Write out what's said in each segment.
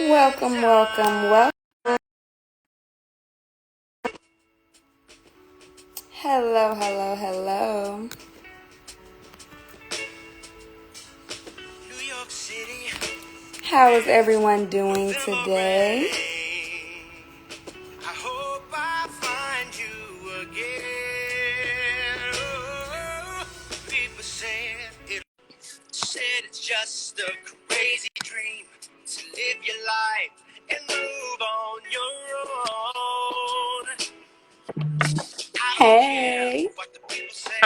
Welcome, welcome, welcome. Hello, hello, hello. New York City. How is everyone doing today? I hope I find you again. Oh, people said it's just a crazy dream to live your life and move on your own. Hey. What the people say,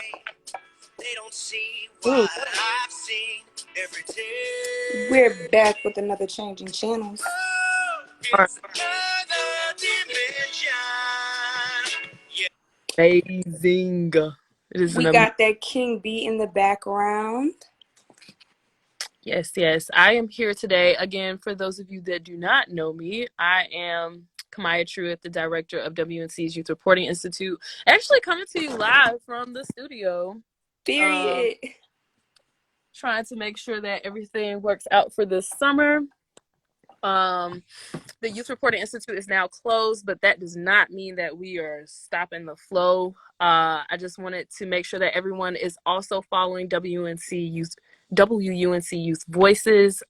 they don't see what I've seen every day. We're back with another Changing Channels. Oh, it's another dimension. Amazing. We got that Kyng Bea in the background. Yes. I am here today. Again, for those of you that do not know me, I am Kamaya Truitt, the director of WNC's Youth Reporting Institute. Actually coming to you live from the studio. Period. Trying to make sure that everything works out for this summer. The Youth Reporting Institute is now closed, but that does not mean that we are stopping the flow. I just wanted to make sure that everyone is also following WUNC Youth Voices.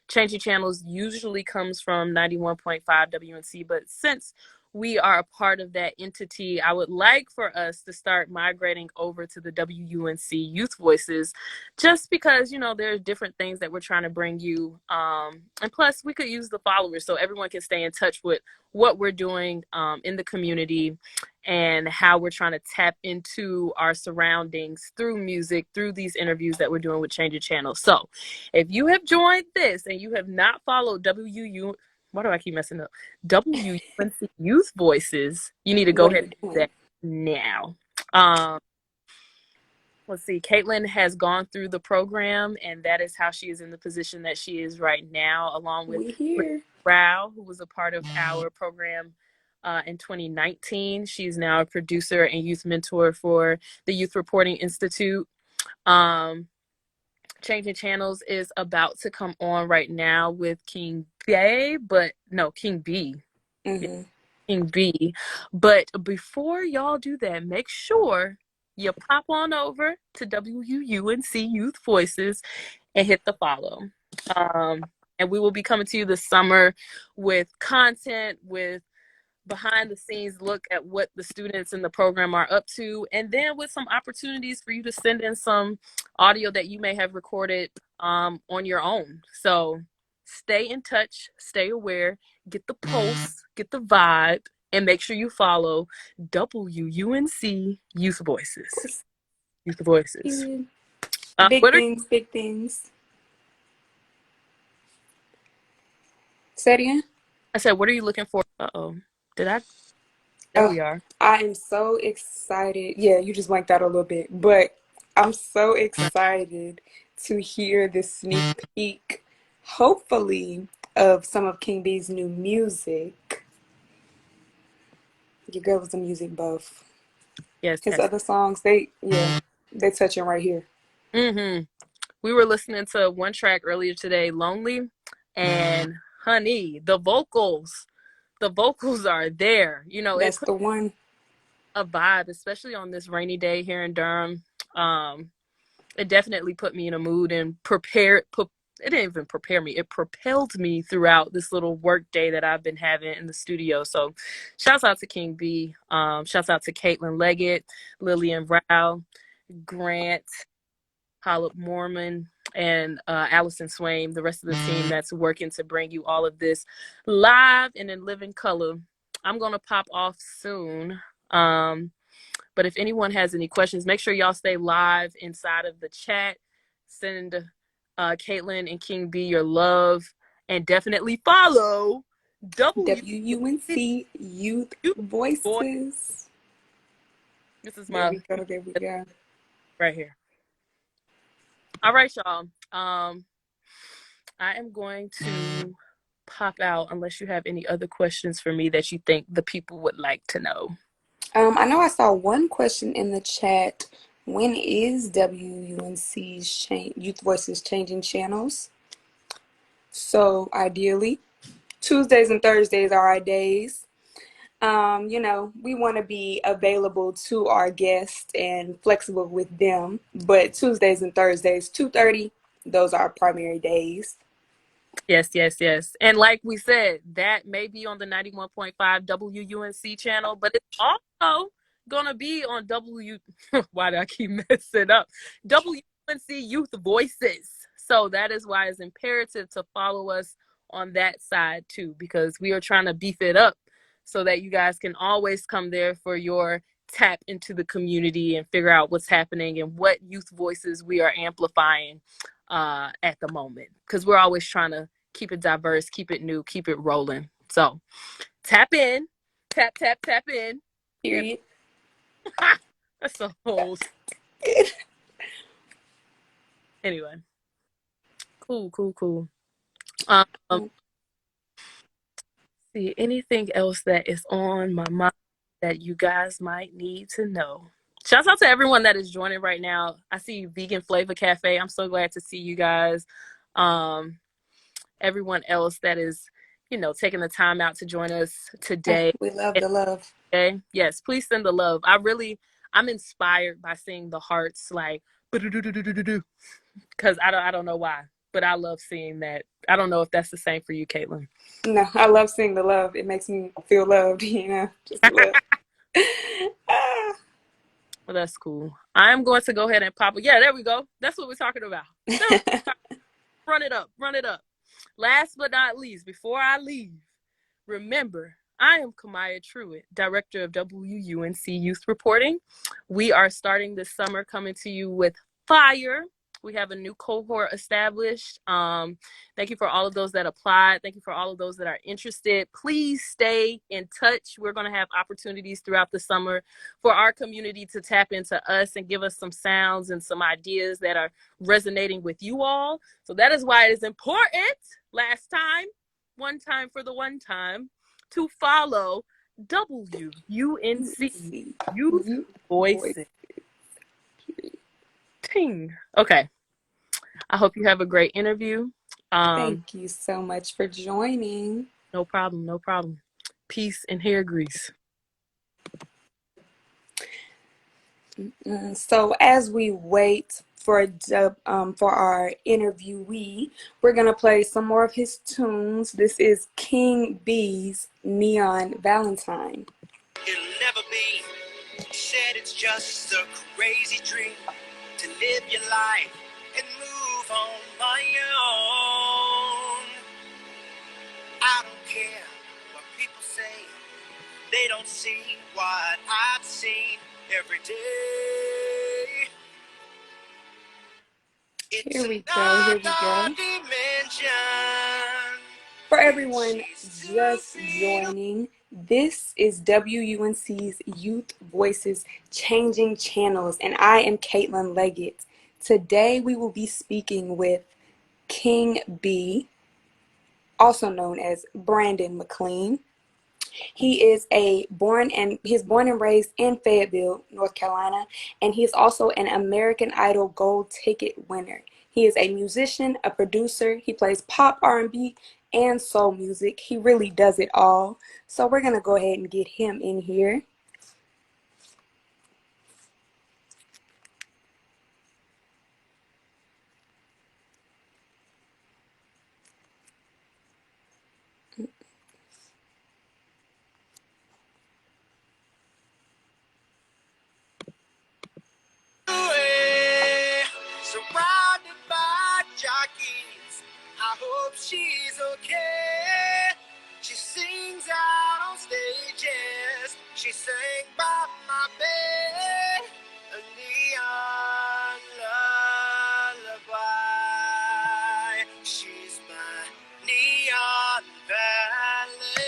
Changing Channels usually comes from 91.5 WNC, but since we are a part of that entity, I would like for us to start migrating over to the WUNC Youth Voices, just because, there are different things that we're trying to bring you. And plus, we could use the followers so everyone can stay in touch with what we're doing in the community and how we're trying to tap into our surroundings through music, through these interviews that we're doing with Change Your Channel. So if you have joined this and you have not followed why do I keep messing up? WUNC Youth Voices, you need to go ahead and do that now. Let's see, Caitlin has gone through the program, and that is how she is in the position that she is right now, along with Rao, who was a part of our program in 2019. She's now a producer and youth mentor for the Youth Reporting Institute. Changing Channels is about to come on right now with Kyng Bea, Kyng Bea. Mm-hmm. Kyng Bea. But before y'all do that, make sure you pop on over to WUNC Youth Voices and hit the follow. And we will be coming to you this summer with content, with behind the scenes look at what the students in the program are up to, and then with some opportunities for you to send in some audio that you may have recorded on your own. So stay in touch, stay aware, get the pulse, get the vibe, and make sure you follow WUNC Youth Voices. Youth Voices. Big things. Say it again? I said, what are you looking for? There we are. I am so excited. Yeah, you just blanked out a little bit, but I'm so excited to hear this sneak peek, hopefully, of some of Kyng Bea's new music. Your girl was a music buff. Yes. His other songs, they touching right here. Mm-hmm. We were listening to one track earlier today, Lonely, and honey, the vocals are there. That's the one. A vibe, especially on this rainy day here in Durham. It definitely put me in a mood and it didn't even prepare me. It propelled me throughout this little work day that I've been having in the studio. So shouts out to Kyng Bea. Shouts out to Caitlin Leggett, Lillian Rao, Grant, Hollop Mormon, and Allison Swain, the rest of the team that's working to bring you all of this live and in living color. I'm going to pop off soon. But if anyone has any questions, make sure y'all stay live inside of the chat. Send Caitlin and Kyng Bea your love, and definitely follow WUNC Youth Voices. This is my there we go. Right here. All right, y'all. I am going to pop out unless you have any other questions for me that you think the people would like to know. I know I saw one question in the chat. When is WUNC's Youth Voices Changing Channels? So ideally, Tuesdays and Thursdays are our days. We want to be available to our guests and flexible with them. But Tuesdays and Thursdays, 2:30, those are our primary days. Yes, yes, yes. And like we said, that may be on the 91.5 WUNC channel, but it's also gonna be on why do I keep messing up? WUNC Youth Voices. So that is why it's imperative to follow us on that side too, because we are trying to beef it up so that you guys can always come there for your tap into the community and figure out what's happening and what youth voices we are amplifying at the moment. Because we're always trying to keep it diverse, keep it new, keep it rolling. So tap in, tap in. Period. That's a whole. Anyway, cool. Um, see anything else that is on my mind that you guys might need to know. Shouts out to everyone that is joining right now. I see Vegan Flavor Cafe. I'm so glad to see you guys. Everyone else that is, taking the time out to join us today. We love the love. Okay. Yes, please send the love. I'm inspired by seeing the hearts like because I don't know why, but I love seeing that. I don't know if that's the same for you, Caitlin. No, I love seeing the love. It makes me feel loved, just love. Ah. Well, that's cool. I'm going to go ahead and pop it. Yeah, there we go. That's what we're talking about. Run it up. Last but not least, before I leave, remember, I am Kamaya Truitt, Director of WUNC Youth Reporting. We are starting this summer coming to you with fire. We have a new cohort established. Thank you for all of those that applied. Thank you for all of those that are interested. Please stay in touch. We're going to have opportunities throughout the summer for our community to tap into us and give us some sounds and some ideas that are resonating with you all. So that is why it is important, one time for the one time, to follow WUNC Youth Voices. Ting. Okay. I hope you have a great interview. Thank you so much for joining. No problem. Peace and hair grease. So as we wait for our interviewee, we're gonna play some more of his tunes. This is Kyng Bea's Neon Valentine. It'll never be said, it's just a crazy dream to live your life and move on my own. I don't care what people say, they don't see what I've seen every day. It's Here we another go. dimension. For everyone just joining, this is WUNC's Youth Voices Changing Channels, and I am Caitlin Leggett. Today we will be speaking with Kyng Bea, also known as Brandon McLean. He is born and raised in Fayetteville, North Carolina, and he is also an American Idol Gold Ticket winner. He is a musician, a producer. He plays pop, R&B, and soul music. He really does it all. So we're gonna go ahead and get him in here. Surrounded by jockeys, I hope she's okay. She sings out on stages, she sang by my bed, a neon lullaby. She's my neon Valentine.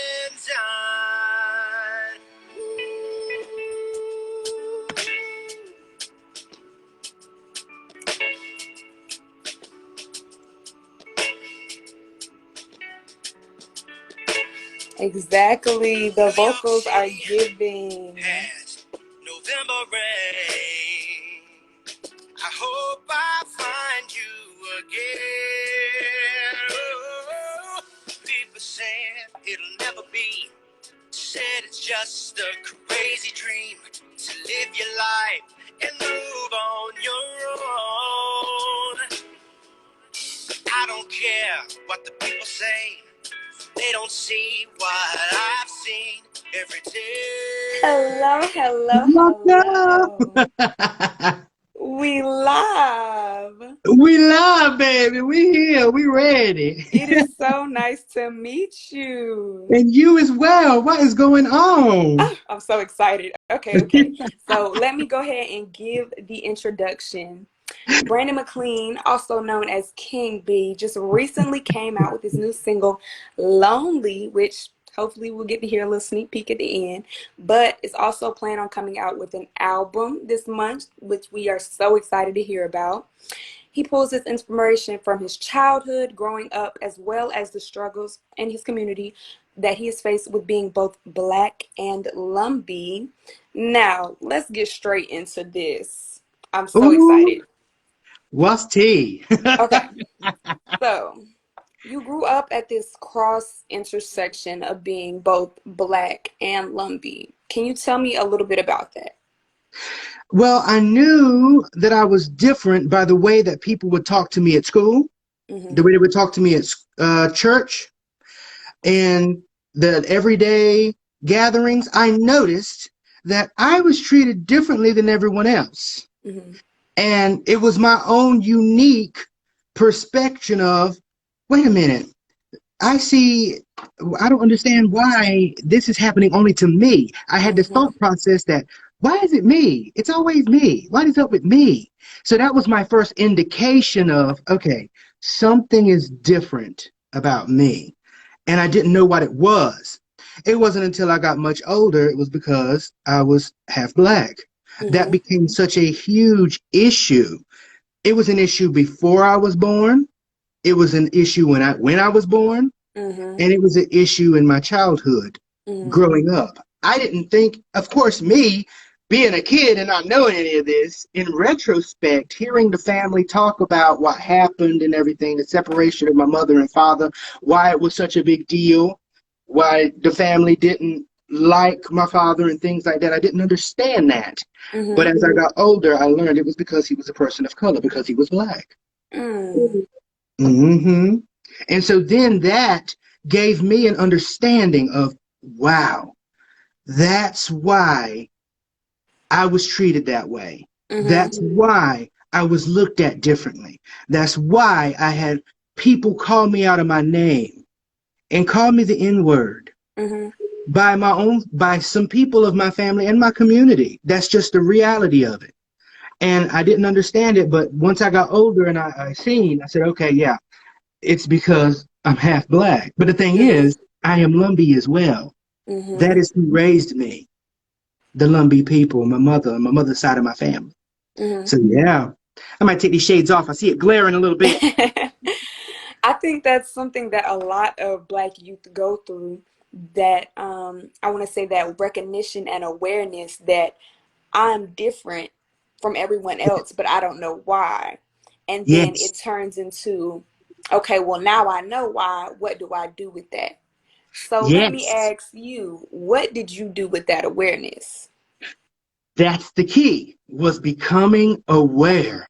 Exactly, the vocals are giving. November rain. I hope I find you again. Oh, people saying just a crazy dream to live your life and move on your own. I don't care what the people say. They don't see what I've seen every day. Hello, hello, What's hello. up? We live. We love, baby. We here. We ready. It is so nice to meet you. And you as well. What is going on? Ah, I'm so excited. Okay. So let me go ahead and give the introduction. Brandon McLean, also known as Kyng Bea, just recently came out with his new single, Lonely, which hopefully we'll get to hear a little sneak peek at the end. But is also planning on coming out with an album this month, which we are so excited to hear about. He pulls his inspiration from his childhood, growing up, as well as the struggles in his community that he has faced with being both Black and Lumbee. Now, let's get straight into this. I'm so Ooh, excited. what's tea? Okay, so you grew up at this cross intersection of being both Black and Lumbee. Can you tell me a little bit about that? Well, I knew that I was different by the way that people would talk to me at school, the Mm-hmm. way they would talk to me at church, and the everyday gatherings. I noticed that I was treated differently than everyone else. Mm-hmm. And it was my own unique perspective of, wait a minute, I see, I don't understand why this is happening only to me. I had this Mm-hmm. thought process that, why is it me? It's always me. What is up with me? So that was my first indication of, okay, something is different about me. And I didn't know what it was. It wasn't until I got much older, it was because I was half Black. That Mm-hmm. became such a huge issue. It was an issue before I was born. It was an issue when I was born, Mm-hmm. and it was an issue in my childhood Mm-hmm. growing up. I didn't think, of course, me being a kid and not knowing any of this, in retrospect, hearing the family talk about what happened and everything, the separation of my mother and father, why it was such a big deal, why the family didn't like my father and things like that. I didn't understand that. But Mm-hmm. as I got older, I learned it was because he was a person of color, because he was Black. Mm. hmm And so then that gave me an understanding of, wow, that's why I was treated that way. Mm-hmm. That's why I was looked at differently. That's why I had people call me out of my name and call me the N word Mm-hmm. by some people of my family and my community. That's just the reality of it. And I didn't understand it, but once I got older and I said, okay, yeah, it's because I'm half Black. But the thing Mm-hmm. is, I am Lumbee as well. Mm-hmm. That is who raised me, the Lumbee people, my mother's side of my family. Mm-hmm. So yeah, I might take these shades off. I see it glaring a little bit. I think that's something that a lot of Black youth go through, that I want to say that recognition and awareness that I'm different from everyone else, but I don't know why. And then Yes, it turns into, okay, well, now I know why. What do I do with that? So let me yes, ask you, what did you do with that awareness? that's the key, was becoming aware,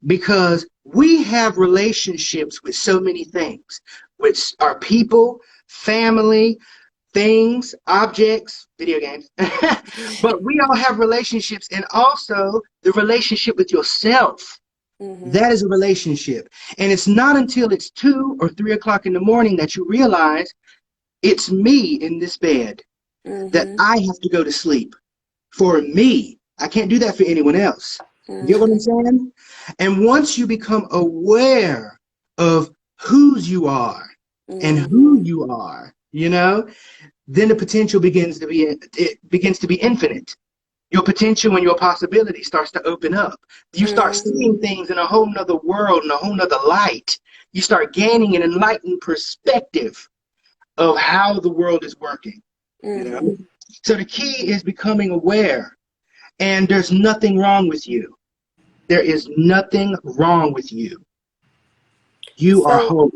because we have relationships with so many things, with our people, family, things, objects, video games. But we all have relationships, and also the relationship with yourself. Mm-hmm. That is a relationship. And it's not until it's 2 or 3 o'clock in the morning that you realize it's me in this bed, that Mm-hmm. I have to go to sleep. For me, I can't do that for anyone else. You get what I'm Mm-hmm. saying? And once you become aware of whose you are and who Mm-hmm. you are, then the potential begins to be infinite. Your potential and your possibility starts to open up. You start Mm-hmm. seeing things in a whole nother world, in a whole nother light. You start gaining an enlightened perspective of how the world is working, you Mm-hmm. know? So the key is becoming aware, and there's nothing wrong with you. There is nothing wrong with you. You are So whole.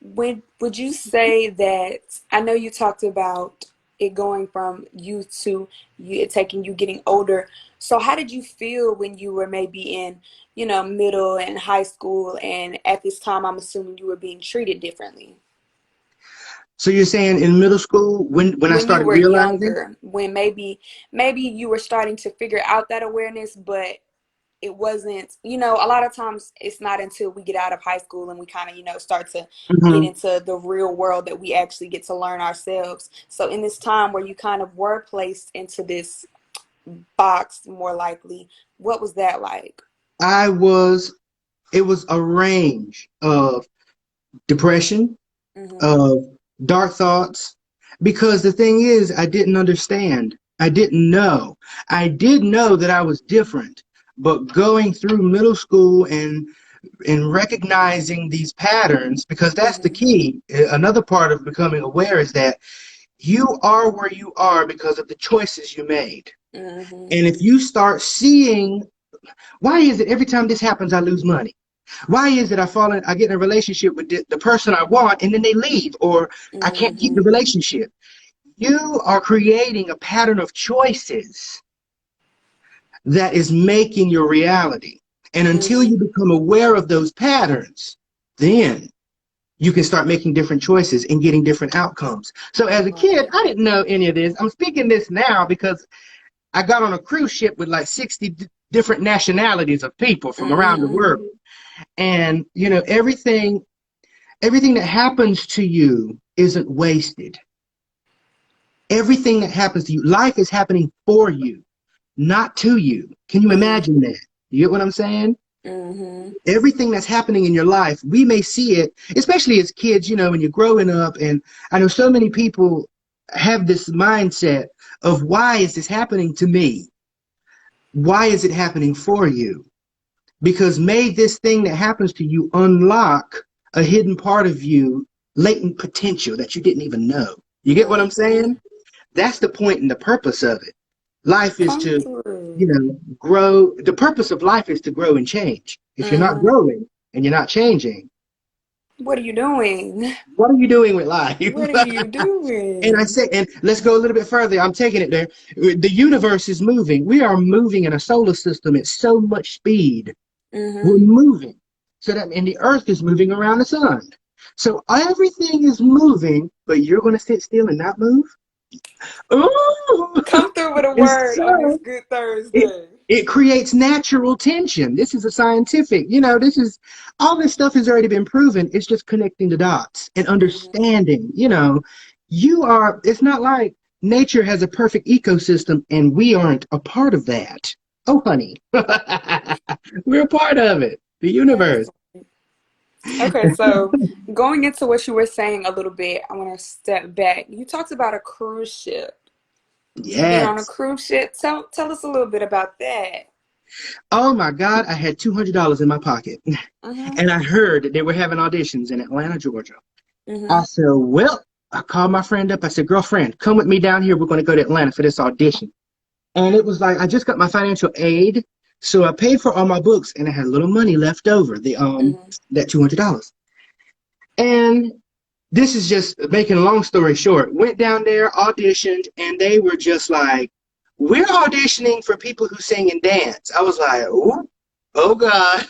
would you say that, I know you talked about it going from youth to you, it taking you getting older. So how did you feel when you were maybe in, middle and high school, and at this time I'm assuming you were being treated differently? So you're saying in middle school when I When you started were realizing? younger, when maybe you were starting to figure out that awareness, but it wasn't, a lot of times it's not until we get out of high school and we kind of, start to get Mhm. into the real world that we actually get to learn ourselves. So in this time where you kind of were placed into this box, more likely, what was that like? I was It was a range of depression, Mhm. of dark thoughts, because the thing is, I didn't understand. I didn't know. I did know that I was different, but going through middle school and recognizing these patterns, because that's the Mhm. key. Another part of becoming aware is that you are where you are because of the choices you made. Mhm. And if you start seeing, why is it every time this happens, I lose money? Why is it I get in a relationship with the person I want and then they leave or I can't keep the Mhm. relationship? You are creating a pattern of choices that is making your reality. And until you Mhm. become aware of those patterns, then you can start making different choices and getting different outcomes. So as a kid, Right. I didn't know any of this. I'm speaking this now because I got on a cruise ship with like 60 different nationalities of people from around the Mhm. world. And everything that happens to you isn't wasted. Everything that happens to you, life is happening for you, not to you. Can you imagine Mhm. that? You get what I'm saying? Mhm. Everything that's happening in your life, we may see it, especially as kids, when you're growing up. And I know so many people have this mindset of why is this happening to me? Why is it happening for you? Because may this thing that happens to you unlock a hidden part of you, latent potential that you didn't even know. You get what I'm Mhm. saying? That's the point and the purpose of it. Life is Come to, through. grow. The purpose of life is to grow and change. If you're not Mhm. growing and you're not changing, What are you doing? what are you doing with life? What are you And I doing? say, and let's go a little bit further. I'm taking it there. The universe is moving. We are moving in a solar system at so much speed. We're Mhm. moving. So that, and the earth is moving around the sun. So everything is moving, but you're going to sit still and not move? Ooh, Come through with a it's word on this so, Good it, Thursday. it creates natural tension. This is a scientific, all this stuff has already been proven. It's just connecting the dots and Mhm. understanding, it's not like nature has a perfect ecosystem and we aren't a part of that. Oh, honey, we're a part of it, the That's universe. okay. So going into what you were saying a little bit, I want to step back. You talked about a cruise ship. You've been on a Yes. cruise ship. Tell us a little bit about that. Oh my God, I had $200 in my pocket Mhm. and I heard that they were having auditions in Atlanta, Georgia. I Mhm. said, well, I called my friend up. I said, girlfriend, come with me down here. We're going to go to Atlanta for this audition. And it was like, I just got my financial aid. So I paid for all my books and I had a little money left over, Mhm. that $200. And this is just making a long story short. Went down there, auditioned, and they were just like, we're auditioning for people who sing and dance. I was like, oh God.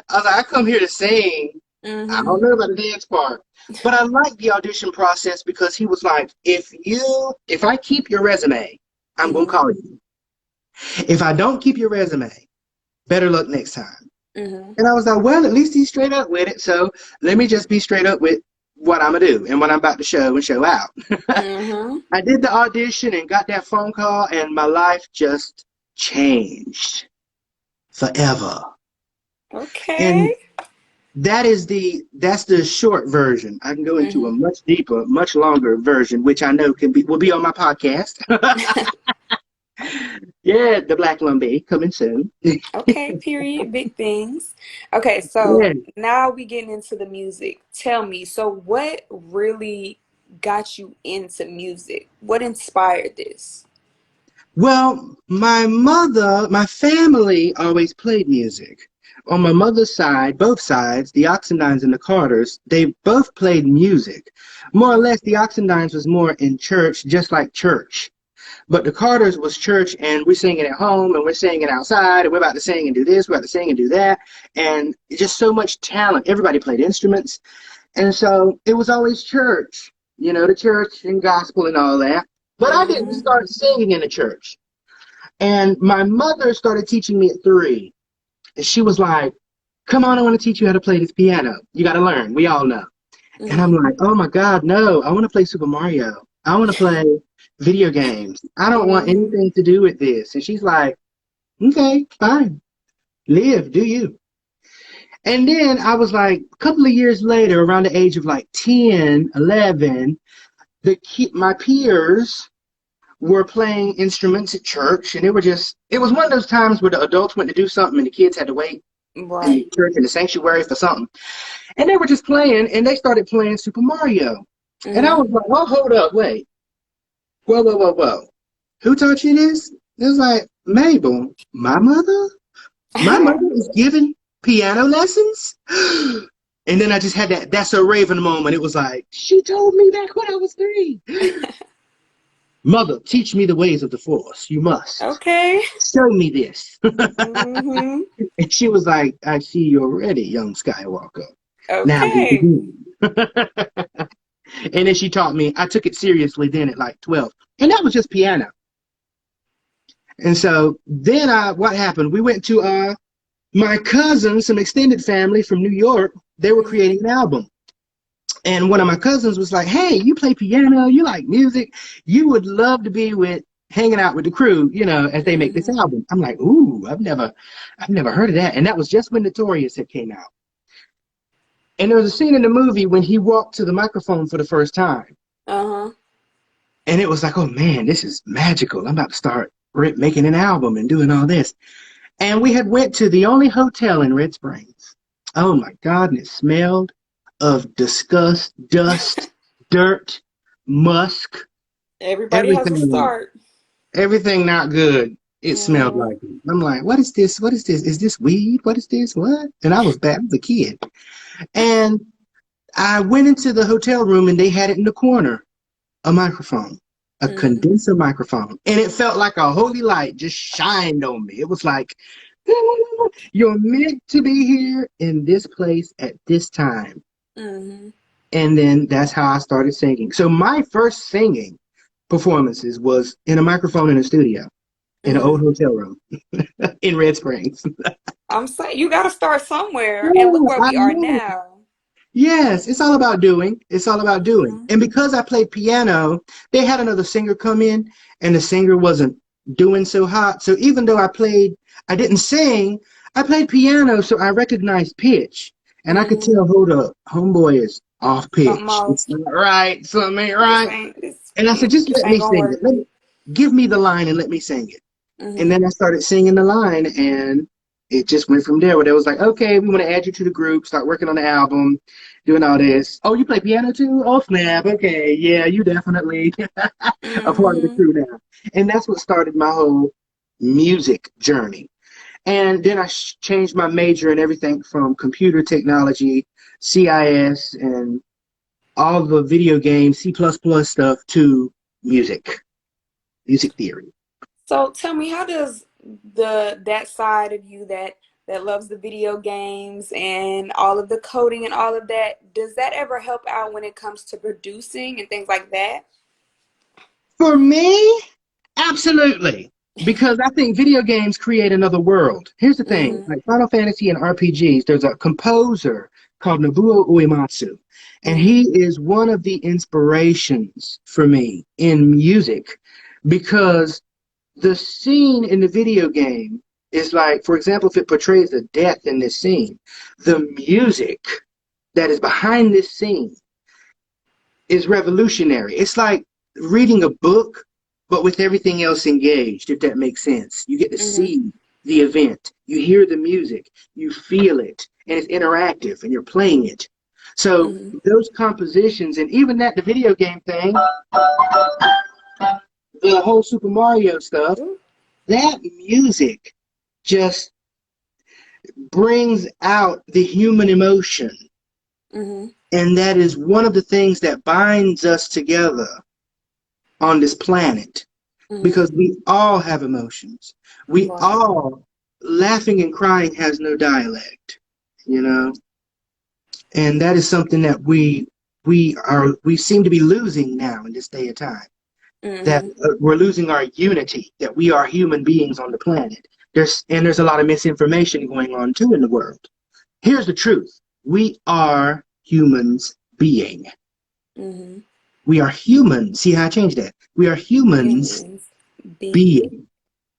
I was like, I come here to sing. I Mhm. don't know about the dance part. But I like the audition process because he was like, if I keep your resume, I'm gonna Mhm. call you. If I don't keep your resume, better luck next time. Mhm. And I was like, well, at least he's straight up with it. So let me just be straight up with what I'm gonna do and what I'm about to show and show out. Mhm. I did the audition and got that phone call, and my life just changed forever. And Okay. that's the short version. I can go into a Mhm. much deeper, much longer version, which I know will be on my podcast. Yeah, the Black Lumbee coming soon. Okay, period. Big things. Okay, so Yeah. now we getting into the music. Tell me, so what really got you into music? What inspired this? Well, my family always played music. On my mother's side, both sides, the Oxendines and the Carters, they both played music. More or less, the Oxendines was more in church, just like church. But the Carters was church, and we're singing at home, and we're singing outside, and we're about to sing and do this, we're about to sing and do that, and just so much talent. Everybody played instruments, and so it was always church, you know, the church and gospel and all that. But I didn't Mm-hmm. start singing in the church. And my mother started teaching me at 3. And she was like, come on, I want to teach you how to play this piano. You got to learn. We all know. And I'm Mm-hmm. like, oh my God, no. I want to play Super Mario. I want to play video games. I don't want Mm-hmm. anything to do with this. And she's like, okay, fine. Live, do you. And then I was like, a couple of years later, around the age of like 10, 11, my peers were playing instruments at church. And it was one of those times where the adults went to do something and the kids had to wait in the Right. church in the sanctuary for something. And they were just playing, and they started playing Super Mario. And I Mm-hmm. was like, oh, hold up, wait. Whoa, whoa, whoa, whoa. Who taught you this? It was like, Mabel, my mother? My mother is giving piano lessons? And then I just had that's a Raven moment. It was like, she told me back when I was 3. Mother, teach me the ways of the Force. You must. Okay. Show me this. Mm-hmm. And she was like, I see you're ready, young Skywalker. Now we Okay. begin. And then she taught me. I took it seriously then at like 12. And that was just piano. And so then what happened? We went to my cousins, some extended family from New York. They were Mm-hmm. creating an album. And one of my cousins was like, hey, you play piano, you like music, you would love to be hanging out with the crew, you know, as they make this Mm-hmm. album. I'm like, ooh, I've never heard of that. And that was just when Notorious had came out. And there was a scene in the movie when he walked to the microphone for the first time. Uh-huh. And it was like, oh man, this is magical. I'm about to start making an album and doing all this. And we had went to the only hotel in Red Springs. Oh my God, and it smelled of disgust, dust, dirt, musk, Everybody has a everything, start. everything not good. It smelled Mm-hmm. like it. I'm like, what is this? What is this? Is this weed? What is this? What? And I was bad as a kid. And I went into the hotel room and they had it in the corner, a microphone, a Mm-hmm. condenser microphone. And it felt like a holy light just shined on me. It was like, you're meant to be here in this place at this time. Mm-hmm. And then that's how I started singing. So my first singing performances was in a microphone in a studio in an old Mm-hmm. hotel room in Red Springs. I'm saying you got to start somewhere, and look Yeah, where I we are know. now. Yes, it's all about doing. It's all about doing. Mm-hmm. And because I played piano, they had another singer come in, and the singer wasn't doing so hot. So even though I didn't sing, I played piano, so I recognized pitch. And I could Mm-hmm. tell, hold up, homeboy is off Something pitch. off. It's not right. Something ain't This right. ain't this. And I said, just This let ain't me gonna sing it. work. Give me the line and let me sing it. And Mm-hmm. then I started singing the line, and it just went from there. Where they was like, okay, we want to add you to the group, start working on the album, doing all this. Oh, you play piano too? Oh, snap. Okay, yeah, you definitely a part of the Mm-hmm. crew now. And that's what started my whole music journey. And then I changed my major and everything from computer technology, CIS, and all the video game C++ stuff to music theory. So tell me, how does that side of you that loves the video games and all of the coding and all of that, does that ever help out when it comes to producing and things like that? For me, absolutely. Because I think video games create another world. Here's the thing, Mm-hmm. like Final Fantasy and RPGs, there's a composer called Nobuo Uematsu, and Mm-hmm. he is one of the inspirations for me in music because the scene in the video game is like, for example, if it portrays a death in this scene, the music that is behind this scene is revolutionary. It's like reading a book, but with everything else engaged, if that makes sense. You get to Mm-hmm. see the event, you hear the music, you feel it, and it's interactive, and you're playing it. So Mm-hmm. those compositions, and even the video game thing, the whole Super Mario stuff, Ooh. that music just brings out the human emotion. Mm-hmm. And that is one of the things that binds us together on this planet, Mm-hmm. because we all have emotions. We Right. all, laughing and crying has no dialect, you know? And that is something that we seem to be losing now in this day and time. That Mm-hmm. we're losing our unity, that we are human beings on the planet. There's a lot of misinformation going on too in the world. Here's the truth. We are humans being. Mm-hmm. We are humans. See how I changed that? We are humans Humans being. being.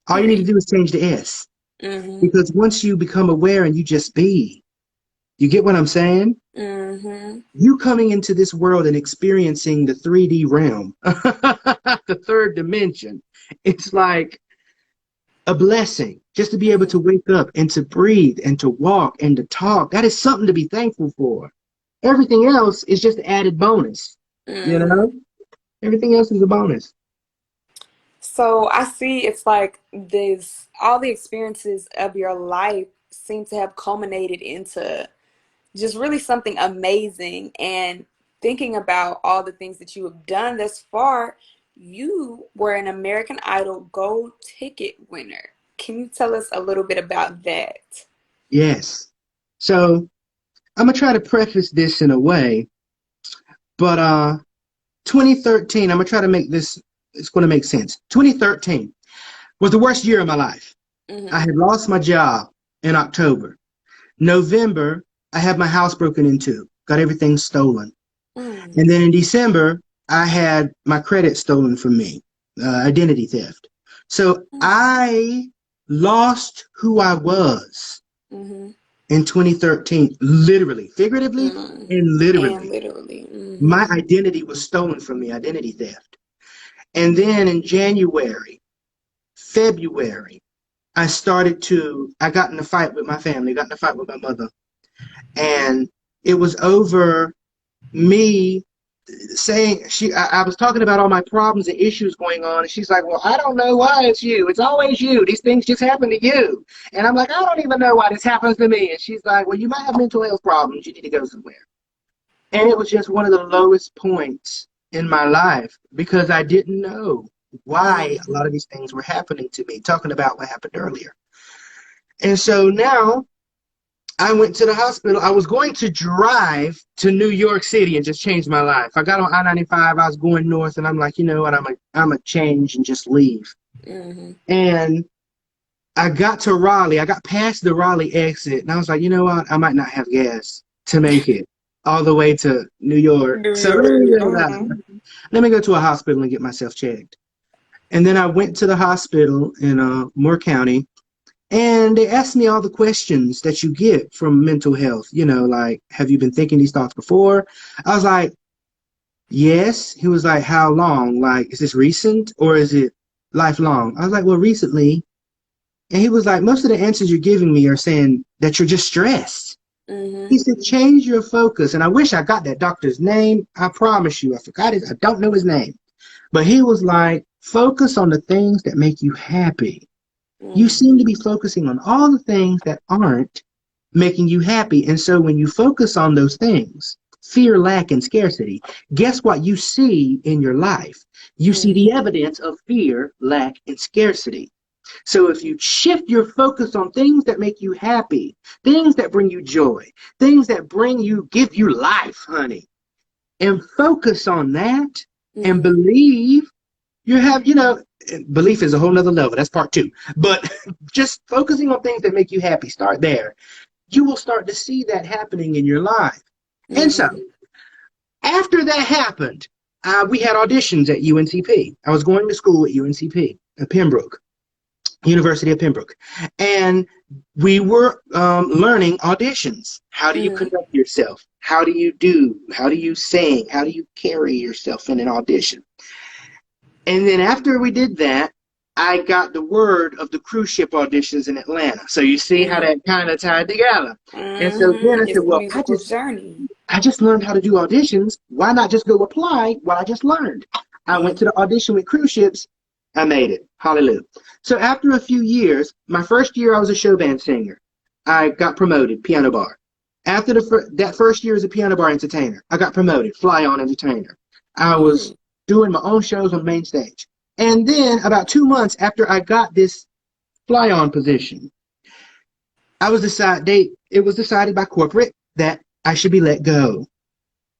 All you need to Period. do is change the S. Mm-hmm. Because once you become aware and you just be, you get what I'm saying? Mm-hmm. You coming into this world and experiencing the 3D realm, the third dimension, it's like a blessing just to be able to Mm-hmm. wake up and to breathe and to walk and to talk. That is something to be thankful for. Everything else is just added bonus, you Mm-hmm. know? Everything else is a bonus. So I see it's like this, all the experiences of your life seem to have culminated into just really something amazing. And thinking about all the things that you have done thus far, you were an American Idol Gold Ticket winner. Can you tell us a little bit about that? Yes. So I'm gonna try to preface this in a way, but 2013, I'm gonna try to make this, it's gonna make sense. 2013 was the worst year of my life. I Mm-hmm. had lost my job in October. November, I had my house broken into, got everything stolen. Mm. And then in December, I had my credit stolen from me, identity theft. So Mm. I lost who I was Mm-hmm. in 2013, literally, figuratively, Mm. and And literally. literally. My Mm-hmm. identity was stolen from me, identity theft. And then in January, February, I got in a fight with my family, got in a fight with my mother. And it was over me saying, I was talking about all my problems and issues going on. And she's like, well, I don't know why it's you. It's always you. These things just happen to you. And I'm like, I don't even know why this happens to me. And she's like, well, you might have mental health problems. You need to go somewhere. And it was just one of the lowest points in my life because I didn't know why a lot Mm-hmm. of these things were happening to me, talking about what happened earlier. And so now I went to the hospital. I was going to drive to New York City and just change my life. I got on I-95. I was going north, and I'm like, you know what? I'm a change and just leave. Mm-hmm. And I got to Raleigh. I got past the Raleigh exit, and I was like, you know what? I might not have gas to make it all the way to New York. New So York. Mm-hmm. let me go to a hospital and get myself checked. And then I went to the hospital in Moore County, and they asked me all the questions that you get from mental health. You know, like, have you been thinking these thoughts before? I was like, yes. He was like, how long? Like, is this recent or is it lifelong? I was like, well, recently. And he was like, most of the answers you're giving me are saying that you're just stressed. Mm-hmm. He said, change your focus. And I wish I got that doctor's name. I promise you, I forgot it. I don't know his name. But he was like, focus on the things that make you happy. You seem to be focusing on all the things that aren't making you happy. And so when you focus on those things, fear, lack, and scarcity, guess what you see in your life? You see the Mm-hmm. evidence of fear, lack, and scarcity. So if you shift your focus on things that make you happy, things that bring you joy, things that give you life, honey, and focus on that and Mm-hmm. believe you know, belief is a whole nother level. That's part two. But just focusing on things that make you happy, start there. You will start to see that happening in your life. And so Mm-hmm. after that happened, we had auditions at UNCP. I was going to school at UNCP, at Pembroke, University of Pembroke. And we were learning auditions. How do you Mm-hmm. conduct yourself? How do you do? How do you sing? How do you carry yourself in an audition? And then after we did that, I got the word of the cruise ship auditions in Atlanta. So you see how that kind of tied together. And so then Mm-hmm. I said, It's the well, musical journey. I just learned how to do auditions. Why not just go apply what I just learned? I went to Mm-hmm. the audition with cruise ships. I made it. Hallelujah. So after a few years, my first year I was a show band singer. I got promoted, piano bar. After that first year as a piano bar entertainer, I got promoted, fly on entertainer. I was Mm. doing my own shows on the main stage. And then about 2 months after I got this fly on position, it was decided by corporate that I should be let go Mm.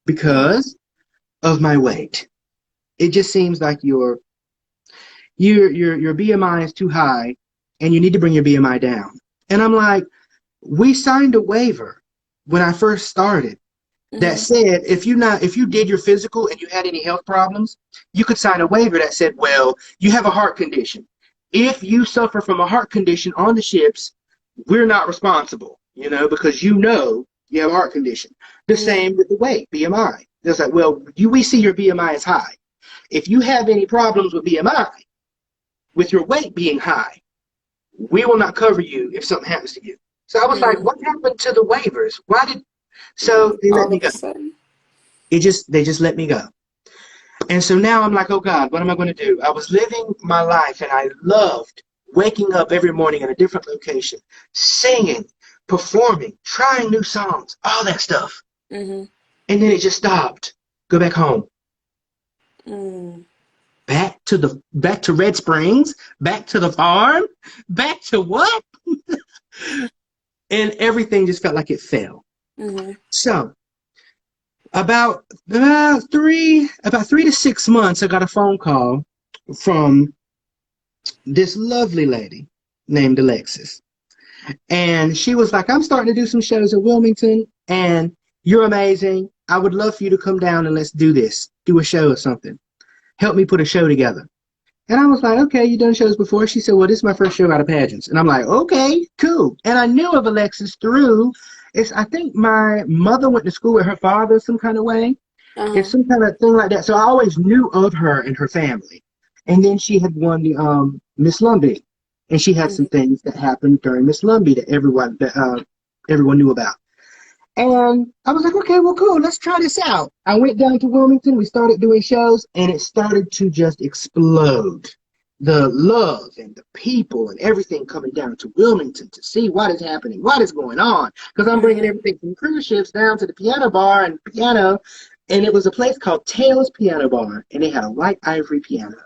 because of my weight. It just seems like your BMI is too high and you need to bring your BMI down. And I'm like, we signed a waiver when I first started that Mm-hmm. said if you did your physical and you had any health problems, you could sign a waiver that said, well, you have a heart condition. If you suffer from a heart condition on the ships, we're not responsible, because you have a heart condition. The Mm-hmm. same with the weight, BMI. It's like, well, we see your BMI is high. If you have any problems with BMI, with your weight being high, we will not cover you if something happens to you. So I was like, Mm-hmm. what happened to the waivers? Why did so they let All me of a go. sudden. They just let me go. And so now I'm like, oh God, what am I going to do? I was living my life and I loved waking up every morning in a different location, singing, performing, trying new songs, all that stuff. Mm-hmm. And then it just stopped. Go back home. Mm. Back to Red Springs, back to the farm, back to what? And everything just felt like it fell. Mm-hmm. So about 3 to 6 months, I got a phone call from this lovely lady named Alexis. And she was like, I'm starting to do some shows in Wilmington, and you're amazing. I would love for you to come down and let's do this, do a show or something. Help me put a show together. And I was like, okay, you done shows before? She said, well, this is my first show out of pageants. And I'm like, okay, cool. And I knew of Alexis through, I think my mother went to school with her father some kind of way. Uh-huh. It's some kind of thing like that. So I always knew of her and her family. And then she had won the Miss Lumbee, and she had some Mm-hmm. things that happened during Miss Lumbee that everyone knew about. And I was like, okay, well, cool. Let's try this out. I went down to Wilmington. We started doing shows, and it started to just explode. The love and the people and everything coming down to Wilmington to see what is happening, what is going on. Because I'm bringing Mm-hmm. everything from cruise ships down to the piano bar and piano. And it was a place called Tails Piano Bar, and they had a white ivory piano.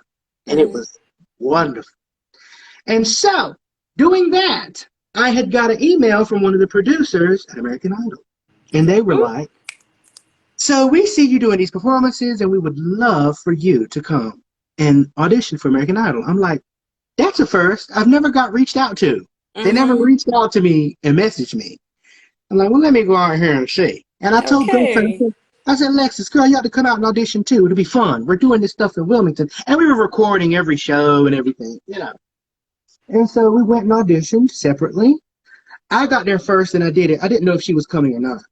And it Mm-hmm. was wonderful. And so, doing that, I had got an email from one of the producers at American Idol. And they were Ooh. like, so we see you doing these performances, and we would love for you to come and audition for American Idol. I'm like, that's a first. I've never got reached out to. They never Mm-hmm. reached out to me and messaged me. I'm like, well, let me go out here and see. And I told girlfriend, Okay. I said, Alexis, girl, you have to come out and audition too. It'll be fun. We're doing this stuff in Wilmington. And we were recording every show and everything. And so we went and auditioned separately. I got there first and I did it. I didn't know if she was coming or not.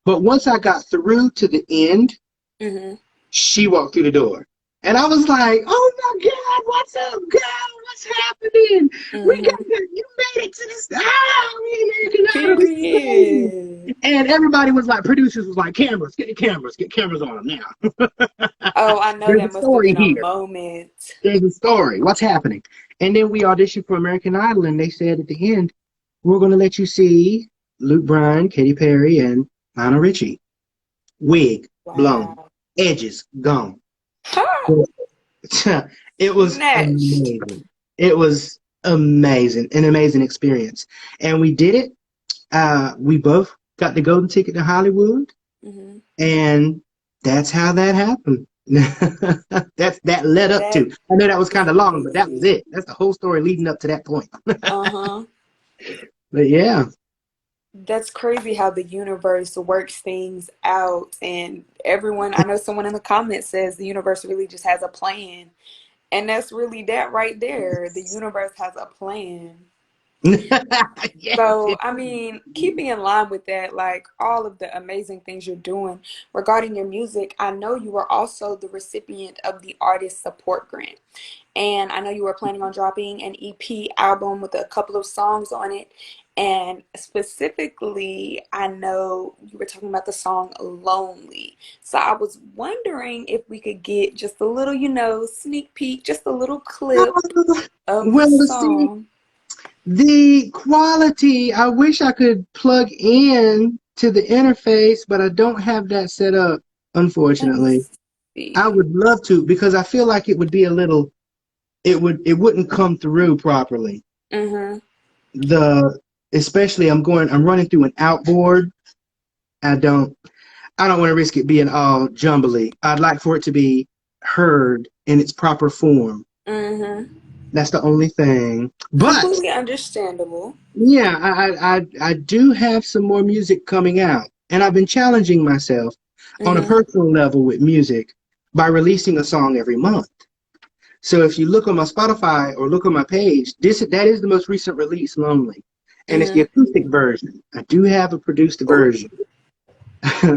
But once I got through to the end, Mm-hmm. she walked through the door. And I was like, oh my God, what's up, girl? What's happening? We got Mm-hmm. you made it to this. We American Idol. This is amazing. Period. And everybody was like, producers was like, get cameras on them now. Oh, I know There's a that must have story been a here. moment. There's a story. What's happening? And then we auditioned for American Idol, and they said at the end, we're going to let you see Luke Bryan, Katy Perry, and Lionel Richie. Wig blown, Wow. edges gone. Ha! It was Snatched. amazing. It was amazing, an amazing experience. And we did it. We both got the golden ticket to Hollywood, Mm-hmm. and that's how that happened. That led up That to. I know that was is kind of long, but that was crazy. it. That's the whole story leading up to that point. Uh-huh. But yeah, That's crazy how the universe works things out. And everyone, I know someone in the comments says the universe really just has a plan. And that's really that right there. The universe has a plan. yes, So, it I mean, keeping in line with that, like all of the amazing things you're doing regarding your music, I know you were also the recipient of the Artist Support Grant. And I know you were planning on dropping an EP album with a couple of songs on it. And specifically, I know you were talking about the song Lonely. So I was wondering if we could get just a little, sneak peek, just a little clip of the well, see, song. The quality, I wish I could plug in to the interface, but I don't have that set up, Let me unfortunately. I see. would love to because I feel like it would be a little it wouldn't come through properly. Mm-hmm. The especially I'm running through an outboard. I don't I don't want to risk it being all jumbly. I'd like for it to be heard in its proper form. Mm-hmm. That's the only thing. But Completely understandable. yeah, I do have some more music coming out, and I've been challenging myself on a Mm-hmm. personal level with music by releasing a song every month. So if you look on my Spotify or look on my page, this that is the most recent release, Lonely, and it's the Mm-hmm. acoustic version. I do have a produced Ooh, version,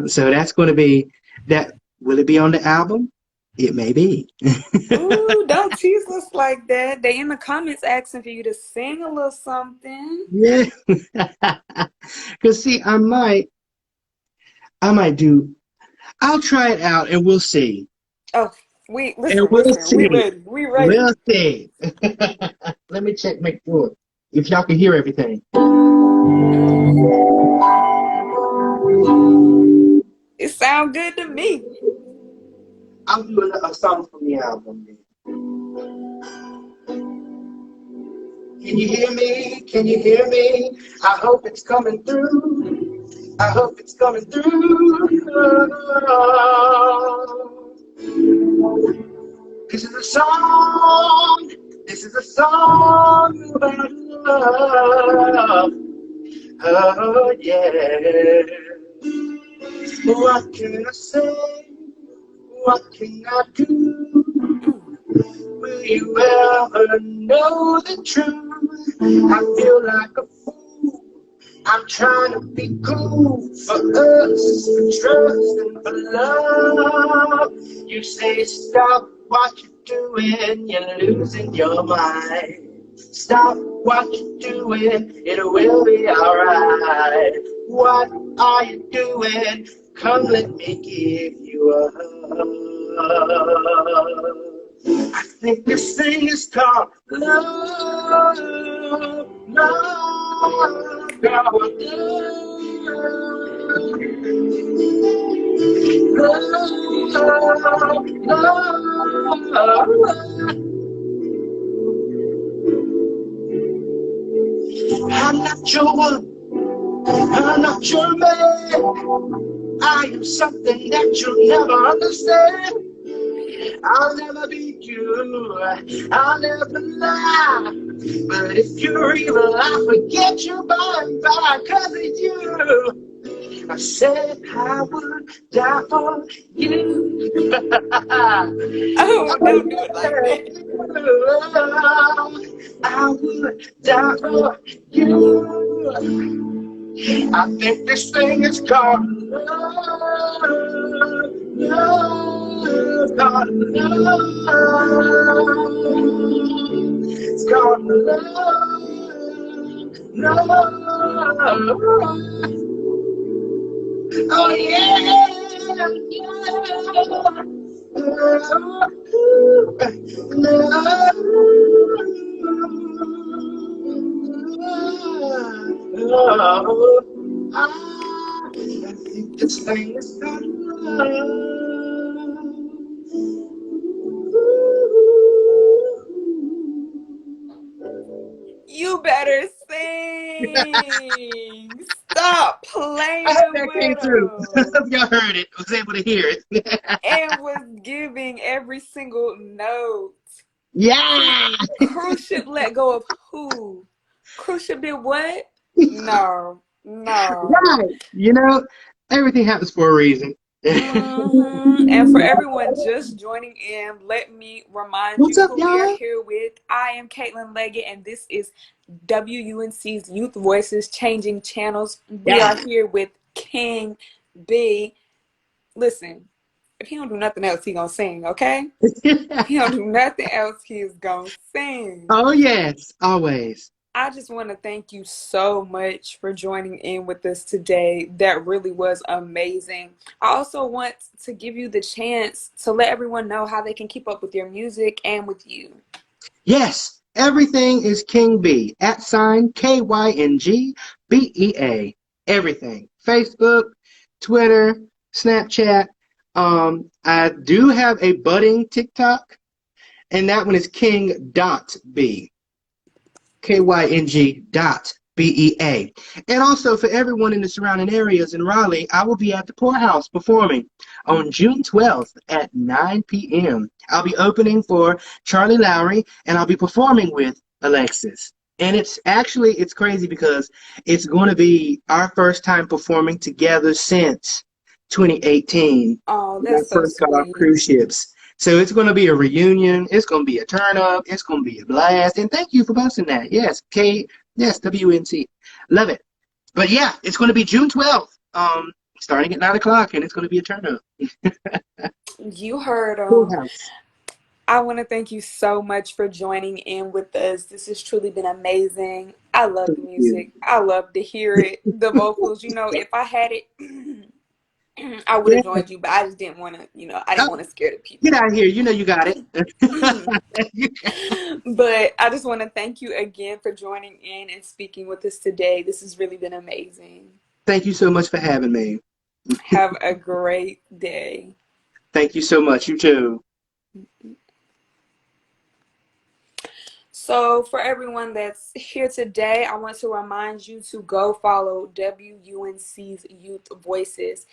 so that's going to be that. Will it be on the album? It may be. ooh, don't tease us like that. They in the comments asking for you to sing a little something. Yeah, because see, I might do. I'll try it out, and we'll see. Oh, we And listen, we'll listen. We see. ready. We ready. We'll see. Let me check, make sure if y'all can hear everything. Mm-hmm. It sound good to me. I'll do a song from the album. Can you hear me? Can you hear me? I hope it's coming through. I hope it's coming through. This is a song. This is a song about love. Oh, yeah. What can I say? What can I do? Mm. Will you ever know the truth? I feel like a fool. I'm trying to be cool for us, for trust and for love. You say stop what you're doing, you're losing your mind. Stop what you're doing, it will be alright. What are you doing? Come let me give you a hug. I think this thing is called love, love, love, love, love. I'm not your one, I'm not your man. I am something that you'll never understand. I'll never beat you, I'll never lie. But if you're evil, I'll forget you by and by. 'Cause of you, I said I would die for you. Oh, don't do it like that. I would die for you. I think this thing is called love, love, called love. It's called love, love. Oh yeah, yeah, love. I think this thing is called love. You better sing. Stop I hope playing that came with through. I us. hope y'all heard it. Was able to hear it. And was giving every single note. Cru- Yeah. Cruise ship let go of who? Cruise ship did what? No, no. Right. Everything happens for a reason. And for everyone just joining in, let me remind What's you up, who we are y'all? here with. I am Caitlin Leggett, and this is WUNC's Youth Voices Changing Channels. We Yeah. are here with Kyng Bea. Listen, if he don't do nothing else, he gonna sing, okay? If he don't do nothing else, he is gonna sing. Oh, yes. Always. I just want to thank you so much for joining in with us today. That really was amazing. I also want to give you the chance to let everyone know how they can keep up with your music and with you. Yes. Everything is Kyng Bea, @KyngbEA. Everything. Facebook, Twitter, Snapchat. I do have a budding TikTok, and that one is Kyng.B. Kyng.BEA. And also for everyone in the surrounding areas in Raleigh, I will be at the Poorhouse performing on June 12th at 9 p.m. I'll be opening for Charlie Lowry, and I'll be performing with Alexis. And it's crazy because it's going to be our first time performing together since 2018 Oh, when I that's so first got off sweet. cruise ships. So it's going to be a reunion. It's going to be a turn up. It's going to be a blast. And thank you for posting that. Yes, yes, WNC. Love it. But yeah, it's going to be June 12th, starting at 9 o'clock, and it's going to be a turn up. You heard Full him. house. I want to thank you so much for joining in with us. This has truly been amazing. I love the Thank you. music. I love to hear it. The vocals, if I had it, I would Yeah. have joined you, but I just didn't want to, I didn't Oh, want to scare the get people. out of here. You know you got it. But I just want to thank you again for joining in and speaking with us today. This has really been amazing. Thank you so much for having me. Have a great day. Thank you so much. You too. So, for everyone that's here today, I want to remind you to go follow WUNC's Youth Voices.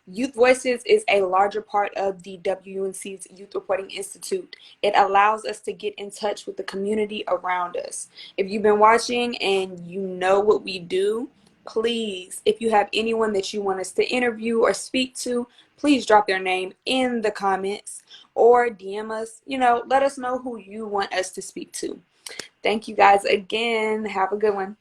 Youth Voices is a larger part of the WUNC's Youth Reporting Institute. It allows us to get in touch with the community around us. If you've been watching and you know what we do, please, if you have anyone that you want us to interview or speak to, please drop their name in the comments or DM us. Let us know who you want us to speak to. Thank you guys again. Have a good one.